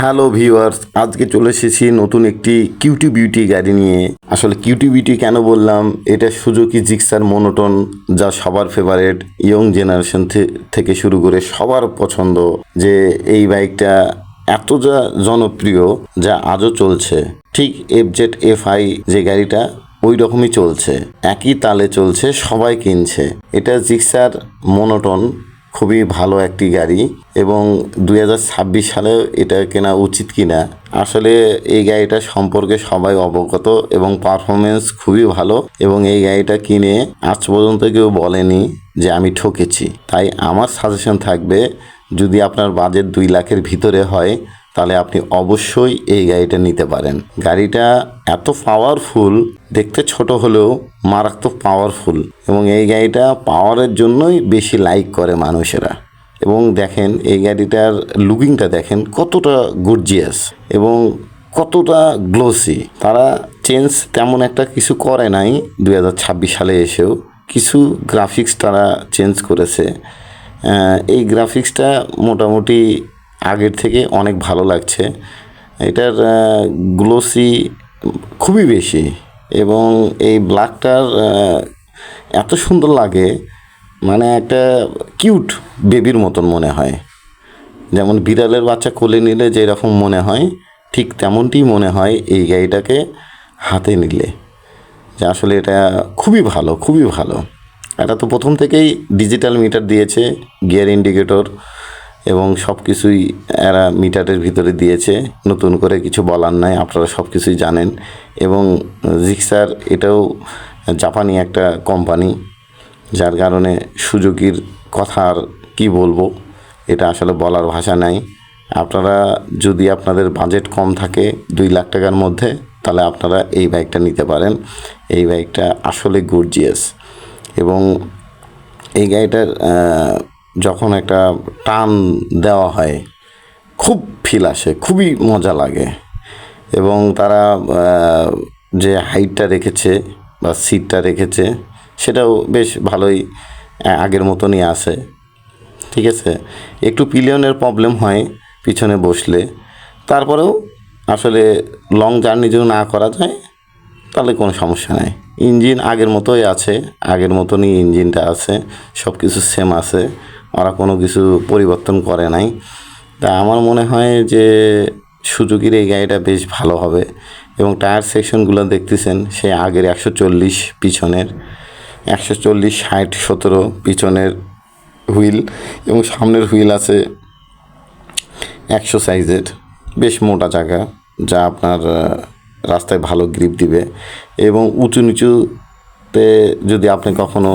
Hello viewers, আজকে চলে এসেছি নতুন একটি কিউটি বিউটি গাড়ি নিয়ে। আসলে কিউটি বিউটি কেন বললাম, এটা সুজুকি জিক্সার মোনোটন, যা সবার ফেভারিট, ইয়ং জেনারেশন থেকে শুরু করে সবার পছন্দ। যে এই বাইকটা এত যা জনপ্রিয়, যা আজও চলছে। ঠিক FZ-FI যে গাড়িটা ওই রকমই চলছে, একই তালে চলছে, সবাই কিনছে। এটা জিক্সার মোনোটন, খুবই ভালো একটি গাড়ি এবং 2026 সালে এটা কেনা উচিত কিনা। আসলে এই গাড়িটা সম্পর্কে সবাই অবগত এবং পারফরমেন্স খুবই ভালো, এবং এই গাড়িটা কিনে আজ পর্যন্ত কেউ বলেনি যে আমি ঠকেছি। তাই আমার সাজেশন থাকবে, যদি আপনার বাজেট 2 লাখের ভিতরে হয় তাহলে আপনি অবশ্যই এই গাড়িটা নিতে পারেন। গাড়িটা এত পাওয়ারফুল, দেখতে ছোট হলেও মারাত্মক পাওয়ারফুল, এবং এই গাড়িটা পাওয়ারের জন্যই বেশি লাইক করে মানুষেরা। এবং দেখেন এই গাড়িটার লুকিংটা দেখেন কতটা গর্জিয়াস এবং কতটা গ্লোসি। তারা চেঞ্জ তেমন একটা কিছু করে নাই 2026 সালে এসেও, কিছু গ্রাফিক্স তারা চেঞ্জ করেছে। এই গ্রাফিক্সটা মোটামুটি আগের থেকে অনেক ভালো লাগছে। এটার গ্লোসি খুবই বেশি, এবং এই ব্ল্যাকটার এত সুন্দর লাগে, মানে একটা কিউট বেবির মতন মনে হয়। যেমন বিড়ালের বাচ্চা কোলে নিলে যেরকম মনে হয়, ঠিক তেমনটিই মনে হয় এই গাড়িটাকে হাতে নিলে, যে আসলে এটা খুবই ভালো, খুবই ভালো। এটা তো প্রথম থেকেই ডিজিটাল মিটার দিয়েছে, গিয়ার ইন্ডিকেটর এবং সব কিছুই এরা মিটারের ভিতরে দিয়েছে। নতুন করে কিছু বলার নাই, আপনারা সব কিছুই জানেন। এবং জিক্সার এটাও জাপানি একটা কোম্পানি, যার কারণে সুজুকির কথা আর কী বলবো, এটা আসলে বলার ভাষা নাই। আপনারা যদি আপনাদের বাজেট কম থাকে 2 লাখ টাকার মধ্যে, তাহলে আপনারা এই বাইকটা নিতে পারেন। এই বাইকটা আসলে গর্জিয়াস, এবং এই গাড়িটার যখন একটা টান দেওয়া হয় খুব ফিল আসে, খুবই মজা লাগে। এবং তারা যে হাইটটা রেখেছে বা সিটটা রেখেছে সেটাও বেশ ভালোই, আগের মতনই আছে। ঠিক আছে, একটু পিলিয়নের প্রবলেম হয় পিছনে বসলে, তারপরেও আসলে লং জার্নি যদি না করা যায় তাহলে কোনো সমস্যা নাই। ইঞ্জিন আগের মতোই আছে, আগের মতনই ইঞ্জিনটা আছে, সব কিছু সেম আছে, ওরা কোনো কিছু পরিবর্তন করে নাই। তা আমার মনে হয় যে সুজুকির এই গাড়িটা বেশ ভালো হবে। এবং টায়ার সেকশনগুলো দেখতেছেন, সে আগের 140, পিছনের 140, 60, 17 পিছনের হুইল, এবং সামনের হুইল আছে 100 সাইজের, বেশ মোটা জায়গা, যা আপনার রাস্তায় ভালো গ্রিপ দিবে। এবং উঁচু নিচুতে যদি আপনি কখনো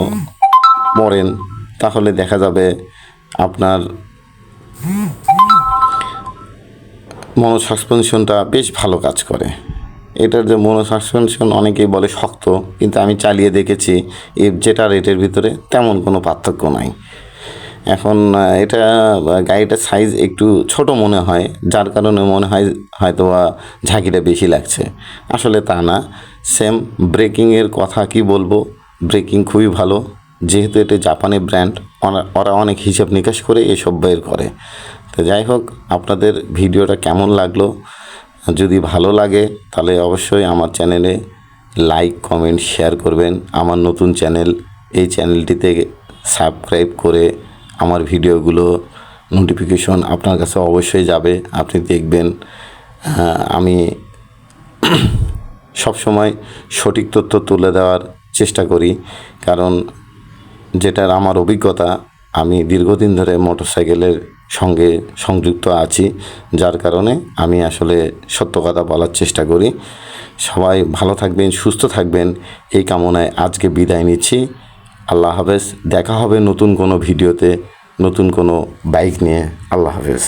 পড়েন তাহলে দেখা যাবে আপনার মনো সাসপেনশনটা বেশ ভালো কাজ করে। এটার যে মনো সাসপেনশন অনেকেই বলে শক্ত, কিন্তু আমি চালিয়ে দেখেছি যেটা রেটের ভিতরে তেমন কোনো পার্থক্য নাই। এখন এটা গাড়িটার সাইজ একটু ছোট মনে হয়, যার কারণে মনে হয় হয়তো ঝাঁকিটা বেশি লাগছে। আসলে তা না, সেম। ব্রেকিংয়ের কথা কি বলবো, ব্রেকিং খুবই ভালো, যেহেতু এটা জাপানি ব্র্যান্ড, ওরা অনেক হিসাব নিকাশ করে এসব বের করে। তো যাই হোক, আপনাদের ভিডিওটা কেমন লাগলো, যদি ভালো লাগে তাহলে অবশ্যই আমার চ্যানেলে লাইক, কমেন্ট, শেয়ার করবেন। আমার নতুন চ্যানেল, এই চ্যানেলটিতে সাবস্ক্রাইব করে আমার ভিডিওগুলো নোটিফিকেশন আপনার কাছে অবশ্যই যাবে, আপনি দেখবেন। আমি সবসময় সঠিক তথ্য তুলে দেওয়ার চেষ্টা করি, কারণ যেটার আমার অভিজ্ঞতা, আমি দীর্ঘদিন ধরে মোটরসাইকেলের সঙ্গে সংযুক্ত আছি, যার কারণে আমি আসলে সত্য কথা বলার চেষ্টা করি। সবাই ভালো থাকবেন, সুস্থ থাকবেন, এই কামনায় আজকে বিদায় নিচ্ছি। আল্লাহ হাফেজ। দেখা হবে নতুন কোনো ভিডিওতে, নতুন কোনো বাইক নিয়ে। আল্লাহ হাফেজ।